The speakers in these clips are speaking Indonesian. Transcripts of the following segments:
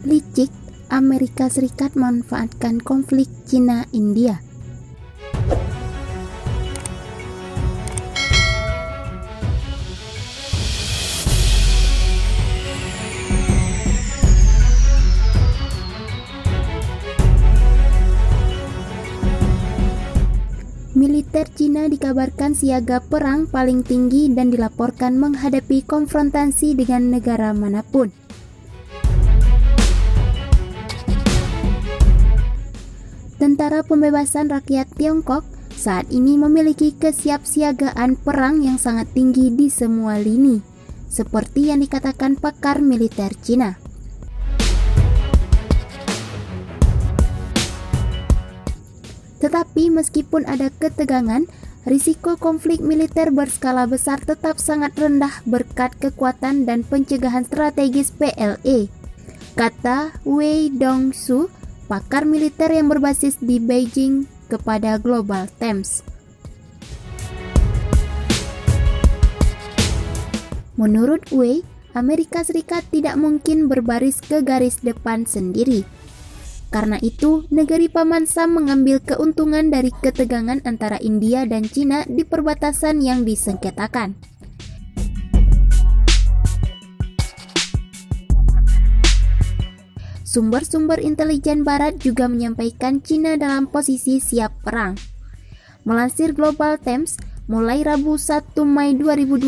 Licik, Amerika Serikat memanfaatkan konflik Cina-India. Militer Cina dikabarkan siaga perang paling tinggi dan dilaporkan menghadapi konfrontasi dengan negara manapun. Tentara Pembebasan Rakyat Tiongkok saat ini memiliki kesiapsiagaan perang yang sangat tinggi di semua lini, seperti yang dikatakan pakar militer Cina. Tetapi meskipun ada ketegangan, risiko konflik militer berskala besar tetap sangat rendah berkat kekuatan dan pencegahan strategis PLA, kata Wei Dongsu, pakar militer yang berbasis di Beijing, kepada Global Times. Menurut Wei, Amerika Serikat tidak mungkin berbaris ke garis depan sendiri. Karena itu, negeri Paman Sam mengambil keuntungan dari ketegangan antara India dan Cina di perbatasan yang disengketakan. Sumber-sumber intelijen Barat juga menyampaikan Cina dalam posisi siap perang. Melansir Global Times, mulai Rabu 1 Mei 2020,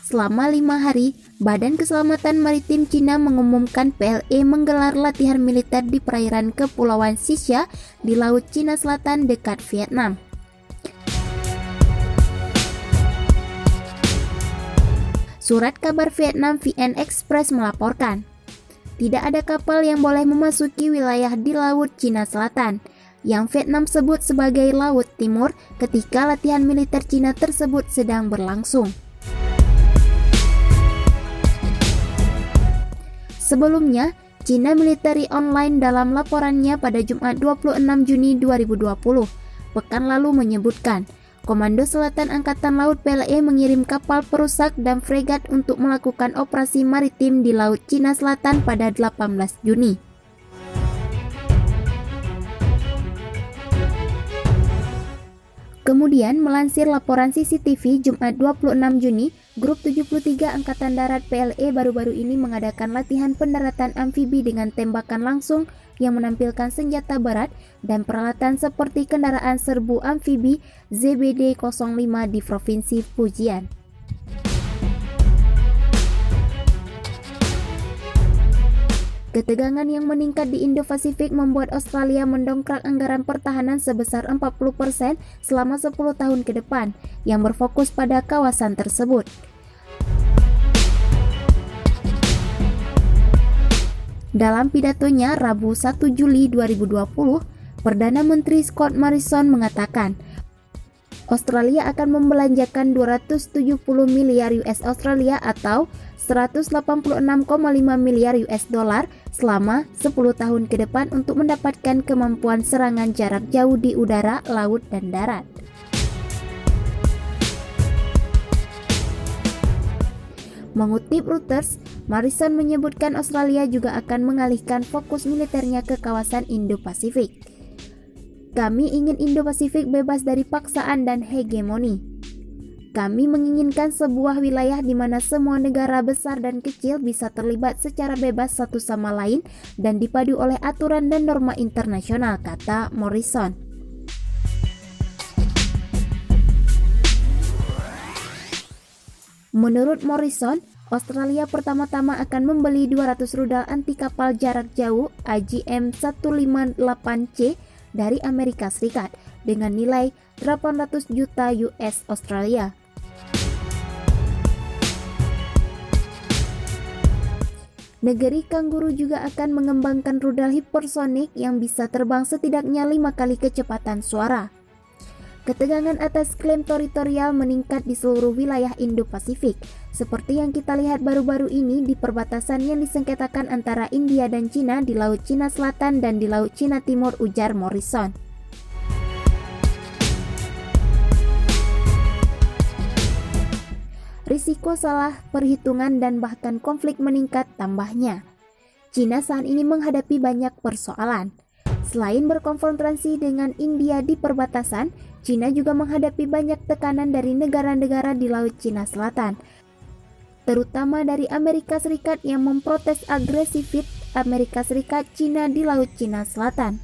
selama 5 hari, Badan Keselamatan Maritim Cina mengumumkan PLA menggelar latihan militer di perairan Kepulauan Xisha di Laut Cina Selatan dekat Vietnam. Surat kabar Vietnam VN Express melaporkan, tidak ada kapal yang boleh memasuki wilayah di Laut Cina Selatan, yang Vietnam sebut sebagai Laut Timur ketika latihan militer Cina tersebut sedang berlangsung. Sebelumnya, Cina Military Online dalam laporannya pada Jumat 26 Juni 2020, pekan lalu menyebutkan, Komando Selatan Angkatan Laut PLA mengirim kapal perusak dan fregat untuk melakukan operasi maritim di Laut Cina Selatan pada 18 Juni. Kemudian, melansir laporan CCTV Jumat 26 Juni, Grup 73 Angkatan Darat PLA baru-baru ini mengadakan latihan pendaratan amfibi dengan tembakan langsung yang menampilkan senjata berat dan peralatan seperti kendaraan serbu amfibi ZBD-05 di Provinsi Fujian. Ketegangan yang meningkat di Indo-Pasifik membuat Australia mendongkrak anggaran pertahanan sebesar 40% selama 10 tahun ke depan, yang berfokus pada kawasan tersebut. Dalam pidatonya Rabu 1 Juli 2020, Perdana Menteri Scott Morrison mengatakan, Australia akan membelanjakan 270 miliar US Australia atau 186,5 miliar US dollar selama 10 tahun ke depan untuk mendapatkan kemampuan serangan jarak jauh di udara, laut, dan darat. Mengutip Reuters, Morrison menyebutkan Australia juga akan mengalihkan fokus militernya ke kawasan Indo-Pasifik. Kami ingin Indo-Pasifik bebas dari paksaan dan hegemoni. Kami menginginkan sebuah wilayah di mana semua negara besar dan kecil bisa terlibat secara bebas satu sama lain dan dipadu oleh aturan dan norma internasional, kata Morrison. Menurut Morrison, Australia pertama-tama akan membeli 200 rudal anti kapal jarak jauh AGM-158C dari Amerika Serikat dengan nilai 800 juta US Australia. Negeri Kanguru juga akan mengembangkan rudal hipersonik yang bisa terbang setidaknya 5 kali kecepatan suara. Ketegangan atas klaim teritorial meningkat di seluruh wilayah Indo-Pasifik, seperti yang kita lihat baru-baru ini di perbatasan yang disengketakan antara India dan Cina di Laut Cina Selatan dan di Laut Cina Timur, ujar Morrison. Risiko salah perhitungan dan bahkan konflik meningkat, tambahnya. Cina saat ini menghadapi banyak persoalan. Selain berkonfrontasi dengan India di perbatasan, Cina juga menghadapi banyak tekanan dari negara-negara di Laut Cina Selatan, terutama dari Amerika Serikat yang memprotes agresivitas Amerika Serikat Cina di Laut Cina Selatan.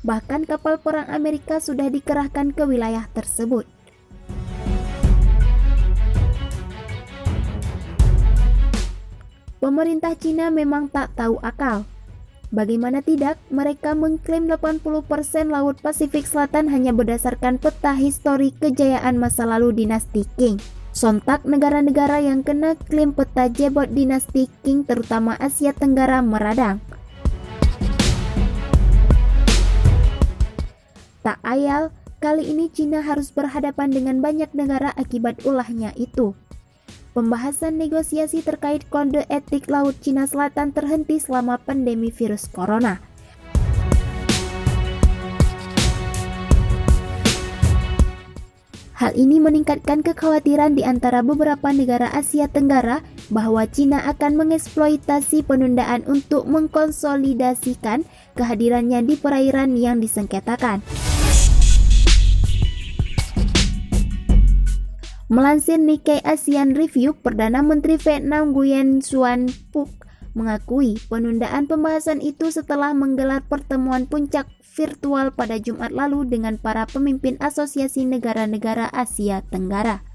Bahkan kapal perang Amerika sudah dikerahkan ke wilayah tersebut. Pemerintah Cina memang tak tahu akal. Bagaimana tidak, mereka mengklaim 80% Laut Pasifik Selatan hanya berdasarkan peta histori kejayaan masa lalu dinasti Qing. Sontak negara-negara yang kena klaim peta jebot dinasti Qing terutama Asia Tenggara meradang. Tak ayal, kali ini Cina harus berhadapan dengan banyak negara akibat ulahnya itu. Pembahasan negosiasi terkait kode etik Laut Cina Selatan terhenti selama pandemi virus corona. Hal ini meningkatkan kekhawatiran di antara beberapa negara Asia Tenggara bahwa Cina akan mengeksploitasi penundaan untuk mengkonsolidasikan kehadirannya di perairan yang disengketakan. Melansir Nikkei Asian Review, Perdana Menteri Vietnam Nguyen Xuan Phuc mengakui penundaan pembahasan itu setelah menggelar pertemuan puncak virtual pada Jumat lalu dengan para pemimpin Asosiasi Negara-Negara Asia Tenggara.